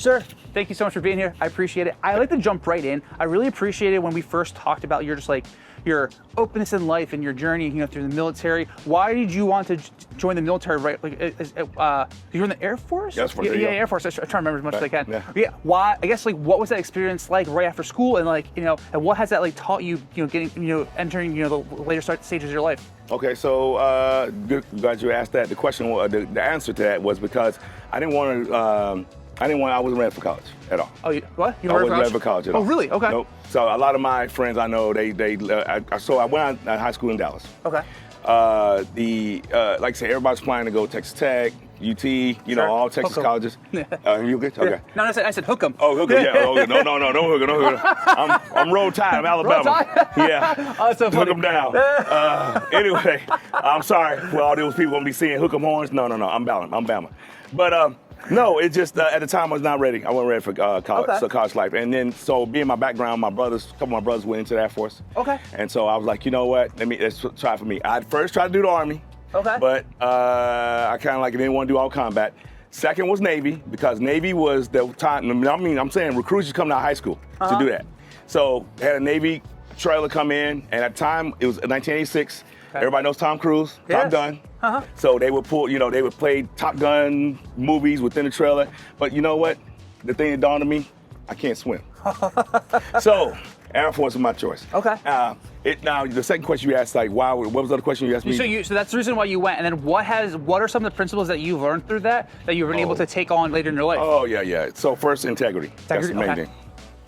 Sir, thank you so much for being here. I appreciate it. I like to jump right in. I really appreciated when we first talked about your openness in life and your journey, through the military. Why did you want to join the military? Right, you were in the Air Force? Yes, yeah, Air Force. I try to remember as much as I can. Yeah. Why? I guess what was that experience like right after school, and and what has that taught you? Entering the later stages of your life. Okay, so glad you asked that. The question, the answer to that was because I wasn't ready for college at all. Oh, what? You I weren't wasn't ready for college at all. Oh, really? Okay. Nope. So a lot of my friends I know, I went to high school in Dallas. Okay. Like I said, everybody's planning to go Texas Tech, UT, Sure. all Texas colleges. You good? Okay. No, I said hook 'em. Oh, hook 'em, yeah. Oh, no, don't hook 'em, don't hook 'em. I'm Roll Tide, I'm Alabama. Roll Tide? Yeah. Oh, that's so funny. Hook 'em down. Anyway, I'm sorry for all those people gonna be seeing hook 'em horns. No, I'm Bama. But no, it's just at the time I was not ready. I wasn't ready for college, Okay. so college life. And then, so being my background, a couple of my brothers went into the Air Force. Okay. And so I was like, you know what? Let's try it for me. I first tried to do the Army. Okay. But I kind of didn't want to do all combat. Second was Navy, because Navy was the time. I'm saying recruits just coming out of high school to do that. So they had a Navy trailer come in, and at the time it was 1986. Okay. Everybody knows Tom Cruise, Top Gun. So they would they would play Top Gun movies within the trailer. But you know what? The thing that dawned on me, I can't swim. So Air Force was my choice. Okay. Now the second question you asked, why? What was the other question you asked me? So that's the reason why you went. And then what are some of the principles that you've learned through that you've been able to take on later in your life? Oh yeah. So first, integrity. That's the main thing.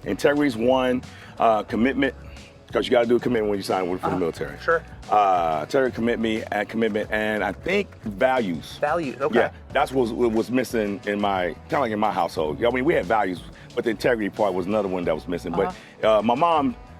Integrity is one. Commitment, because you got to do a commitment when you sign for the military. Sure. Integrity, commitment, and I think values. Values. Okay. Yeah, that's what was missing in my in my household. I mean, we had values, but the integrity part was another one that was missing. But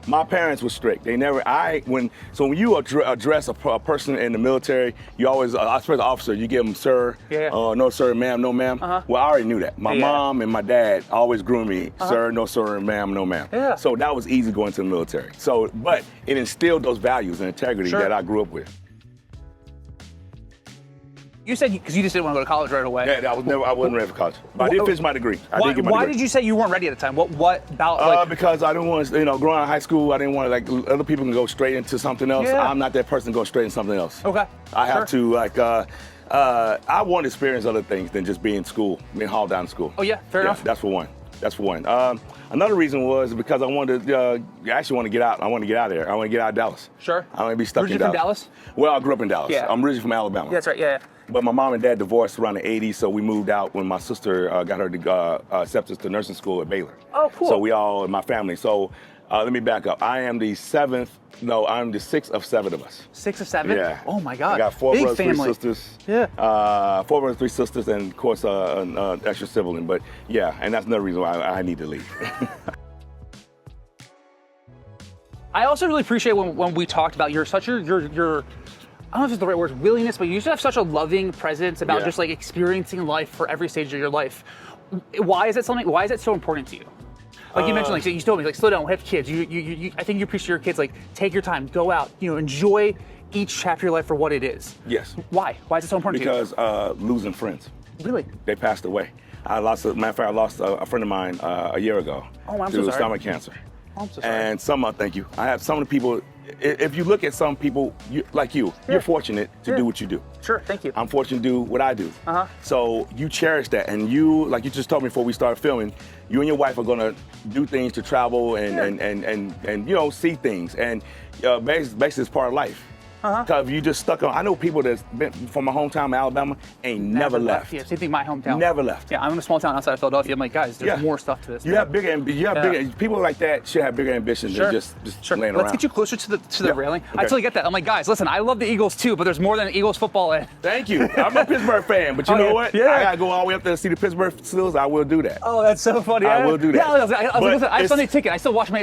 my parents were strict. They never. When you address a person in the military, you always, especially the officer, you give them sir. Yeah. No sir, ma'am, no ma'am. Well, I already knew that. My mom and my dad always groomed me, sir, no sir, ma'am, no ma'am. Yeah. So that was easy going to the military. So, but it instilled those values and integrity that I grew up with. You said because you just didn't want to go to college right away. Yeah, I wasn't ready for college. But I did finish my degree. Why did you say you weren't ready at the time? What about because I didn't want to, growing out of high school, I didn't want to, other people can go straight into something else. Yeah. I'm not that person going straight into something else. Okay. I have to, I want to experience other things than just being in school, being hauled down to school. Oh yeah, fair enough. That's for one. Another reason was because I wanted to, actually want to get out. I want to get out of there. I want to get out of Dallas. Sure. I want to be stuck in Dallas. From Dallas? Well, I grew up in Dallas. Yeah. I'm originally from Alabama. That's right, yeah. But my mom and dad divorced around the 80s, so we moved out when my sister got her acceptance to nursing school at Baylor. Oh, cool. So we all in my family. So let me back up. I'm the sixth of seven of us. 6 or 7? Yeah. Oh my God. I got 4 Big brothers, family. 3 sisters. Yeah. 4 brothers, 3 sisters, and of course an extra sibling. But yeah, and that's another reason why I need to leave. I also really appreciate when we talked about your I don't know if it's the right word, willingness, but you used to have such a loving presence about just experiencing life for every stage of your life. Why is that so important to you? Like you mentioned, you told me, slow down, we have kids. I think you appreciate your kids, take your time, go out, enjoy each chapter of your life for what it is. Yes. Why? Why is it so important to you? Because losing friends. Really? They passed away. I lost a friend of mine a year ago to stomach cancer. Oh, I'm so sorry. And thank you. I have some of the people, if you look at some people you're fortunate to do what you do. Sure, thank you. I'm fortunate to do what I do. So you cherish that, and you, like you just told me before we started filming, you and your wife are gonna do things to travel and see things, and basically it's part of life. Because you just stuck on. I know people that's been from my hometown, Alabama, ain't never left. Yeah, same thing. My hometown. Never left. Yeah, I'm in a small town outside of Philadelphia. I'm like, guys, there's more stuff to this. You have bigger. People like that should have bigger ambitions than just laying around. Let's get you closer to the railing. Okay. I totally get that. I'm like, guys, listen, I love the Eagles too, but there's more than Eagles football in. Thank you. I'm a Pittsburgh fan, but you know what? Yeah. I gotta go all the way up there to see the Pittsburgh Steelers. I will do that. Oh, that's so funny. I will do that. Yeah, I have Sunday ticket. I still watch my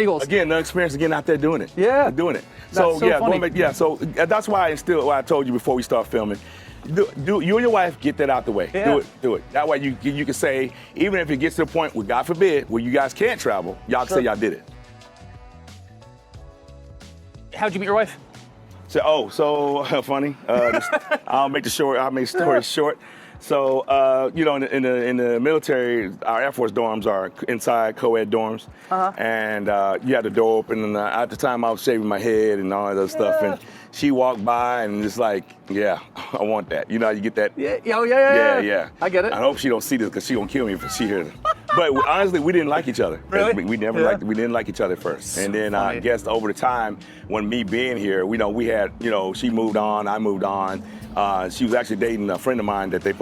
Eagles. Again, the experience of getting out there doing it. Yeah. Doing it. That's so funny. Going back, so that's why I instilled what I told you before we start filming. You and your wife get that out the way. Yeah. Do it. That way you can say, even if it gets to the point where, God forbid, where you guys can't travel, y'all can say y'all did it. How'd you meet your wife? So funny. I'll make the story short. So, you know, in the military, our Air Force dorms are inside co-ed dorms, and you had the door open. And at the time, I was shaving my head and all that other stuff, and she walked by and it's like, yeah, I want that. You know, you get that. Yeah. I get it. I hope she don't see this because she gonna kill me if she hears it. But honestly, we didn't like each other. Really? We didn't like each other first. And then I guess over the time, when me being here, we had, you know, she moved on, I moved on. She was actually dating a friend of mine that I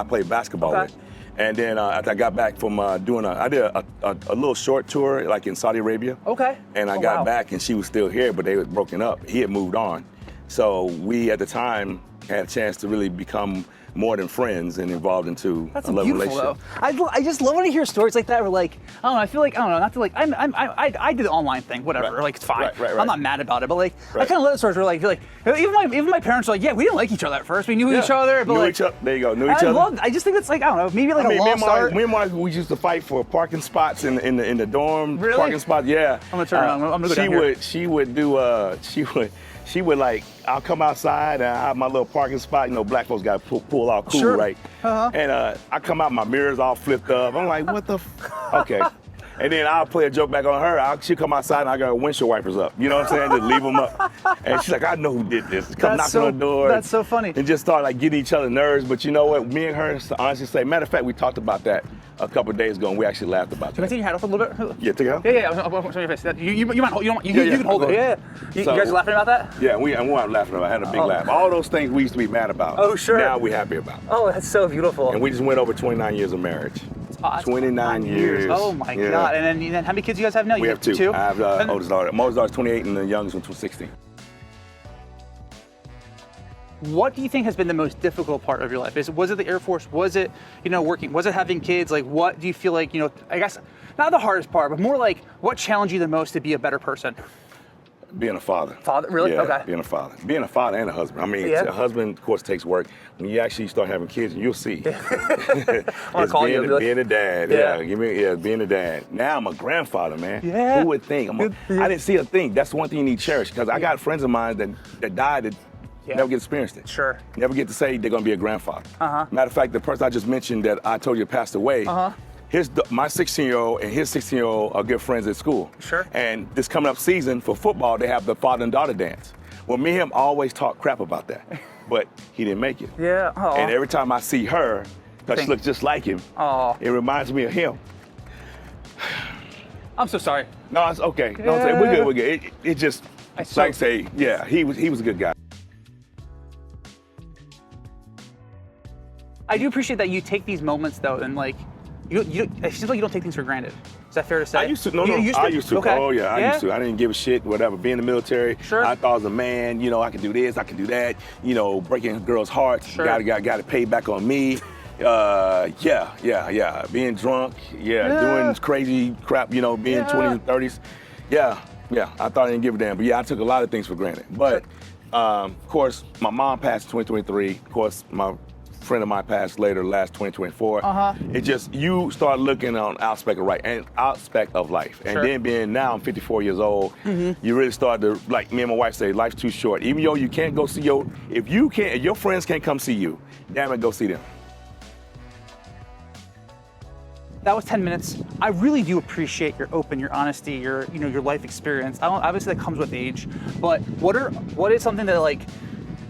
played basketball with. And then after I got back from I did a little short tour like in Saudi Arabia. Okay. And I got back and she was still here, but they were broken up. He had moved on. So we at the time had a chance to really become more than friends and involved into a love relationship. Though. I just love when I hear stories like that where like, I don't know, I feel like, I don't know, not to like, I did the online thing, whatever, Right. like it's fine. Right. I'm not mad about it, but like, I Right. kind of love the stories where like, even my parents are like, yeah, we didn't like each other at first, we knew each other, but like, there you go, knew each other. I just think it's like, I don't know, maybe like a lost art. Me and Mike, we used to fight for parking spots in the dorm. Really? Parking spots, yeah. I'm gonna turn around, I'm gonna go down here. She would like, I'll come outside and I have my little parking spot. You know, black folks got to pull all cool, Sure. right? And I come out, my mirror's all flipped up. I'm like, what the okay. And then I'll play a joke back on her. She'll come outside and I got her windshield wipers up. You know what I'm saying? Just leave them up. And she's like, I know who did this. Come knock on the door. That's so funny. And just start like getting each other nerves. But you know what? Me and her, honestly say, matter of fact, we talked about that a couple of days ago and we actually laughed about Can I that. take your hat off a little bit? Yeah, take it off? Yeah, I'm showing your face. You might hold, you can hold it. Yeah. You guys are laughing about that? Yeah, we weren't laughing about it. I had a big laugh. All those things we used to be mad about. Oh, sure. Now we're happy about. Oh, that's so beautiful. And we just went over 29 years of marriage. That's 29 years. Oh my God. And then how many kids do you guys have now? We have two. I have the oldest daughter. My oldest daughter's 28 and the youngest one's 16. What do you think has been the most difficult part of your life? Was it the Air Force? Was it, working? Was it having kids? Like, what do you feel like, I guess, not the hardest part, but more like, what challenged you the most to be a better person? Being a father. Father, really? Yeah, Okay. being a father. Being a father and a husband. I mean, a husband, of course, takes work. When you actually start having kids, you'll see. It's being a dad. Being a dad. Now I'm a grandfather, man. Yeah. Who would think? I didn't see a thing. That's one thing you need to cherish because I got friends of mine that died that never get experienced it. Sure. Never get to say they're going to be a grandfather. Matter of fact, the person I just mentioned that I told you passed away, my 16-year-old and his 16-year-old are good friends at school. Sure. And this coming up season for football, they have the father and daughter dance. Well, me and him always talk crap about that, but he didn't make it. Yeah. Aww. And every time I see her, because she looks just like him, it reminds me of him. I'm so sorry. No, it's okay. No, we're good. It just, like I say, yeah, he was a good guy. I do appreciate that you take these moments though, and like, it seems like you don't take things for granted. Is that fair to say? I used to. I used to. Okay. Oh yeah, I used to. I didn't give a shit. Whatever. Being in the military, I thought I was a man. I could do this, I could do that. Breaking girls' hearts. Sure. Got to pay back on me. Yeah. Being drunk. Doing crazy crap. Being 20s and 30s. Yeah. I thought I didn't give a damn. But yeah, I took a lot of things for granted. But of course, my mom passed in 2023. Of course, my friend of mine passed later, last 2024. It just, you start looking on aspect of life. And then being now I'm 54 years old, you really start to, like me and my wife say, life's too short. Even though you can't go see if your friends can't come see you, damn it, go see them. That was 10 minutes. I really do appreciate your your honesty, your life experience. Obviously that comes with age, but what is something that like,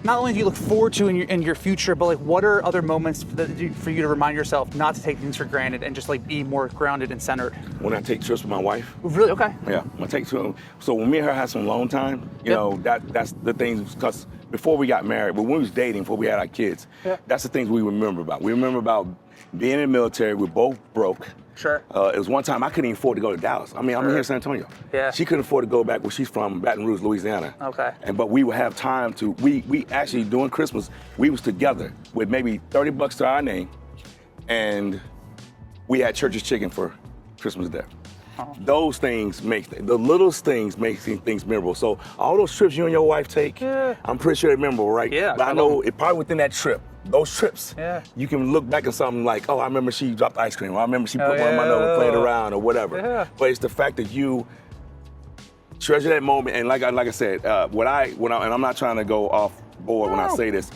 not only do you look forward to in your future, but like what are other moments for you to remind yourself not to take things for granted and just like be more grounded and centered? When I take trips with my wife. Really? Okay. Yeah, when I take trips. So when me and her had some alone time, that's the things, because before we got married, but when we was dating, before we had our kids, that's the things we remember about. We remember about being in the military, we're both broke. Sure. It was one time I couldn't even afford to go to Dallas. I mean, I'm here in San Antonio. Yeah. She couldn't afford to go back where she's from, Baton Rouge, Louisiana. Okay. But we would have time to, we actually, during Christmas, we was together with maybe $30 to our name, and we had Church's chicken for Christmas Day. Those things the littlest things make things memorable. So all those trips you and your wife take, I'm pretty sure they're memorable, right? Yeah. But I know it probably within that trip, those trips, you can look back at something like, oh, I remember she dropped ice cream, or I remember she put one on my nose and played around, or whatever. Yeah. But it's the fact that you treasure that moment, and like I said, when I and I'm not trying to go off board when I say this,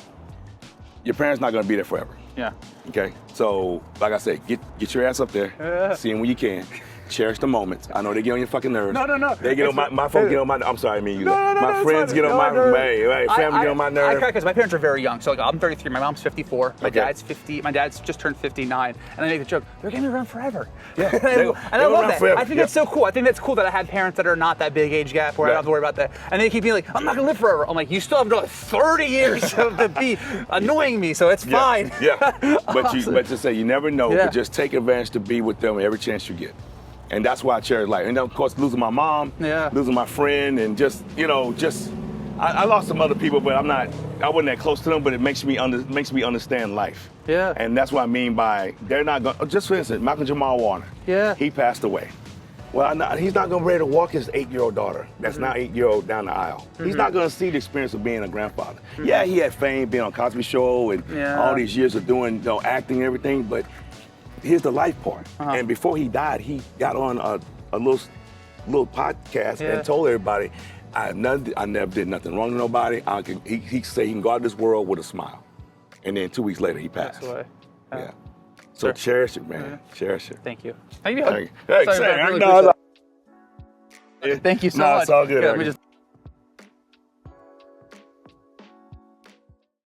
your parents not gonna be there forever. Yeah. Okay, so like I said, get your ass up there, see him when you can. Cherish the moments. I know they get on your fucking nerves. No. They get on my folks get on my. I'm sorry, I mean you. No, my friends get on my. Hey, family get on my nerves. I cry because my parents are very young. So like, I'm 33. My mom's 54. My Okay. dad's 50. My dad's just turned 59. And I make the joke, they're gonna be around forever. Yeah. and I love that. Forever. I think it's so cool. I think that's cool that I had parents that are not that big age gap where I don't have to worry about that. And they keep being like, I'm not gonna live forever. I'm like, you still have another 30 years to be annoying me, so it's fine. Yeah. But Awesome. but to say you never know, Yeah. but just take advantage to be with them every chance you get. And that's why I cherish life. And then, of course, losing my mom, losing my friend, and I lost some other people, but I wasn't that close to them, but it makes me understand life. Yeah. And that's what I mean by they're not going, just for instance, Malcolm Jamal Warner. Yeah. He passed away. Well, he's not going to be able to walk his 8-year-old daughter that's now 8-year-old down the aisle. He's not going to see the experience of being a grandfather. Yeah, he had fame, being on Cosby Show and all these years of doing acting and everything, but here's the life part. And before he died, he got on a little podcast and told everybody, I never did nothing wrong to nobody. He said he can go out of this world with a smile. And then 2 weeks later, he passed. Yeah. So cherish it, man. Cherish it. Thank you. Thank you. Hey, Sorry, say, I really no, appreciate it. Thank you so much. No, it's all good. Let me just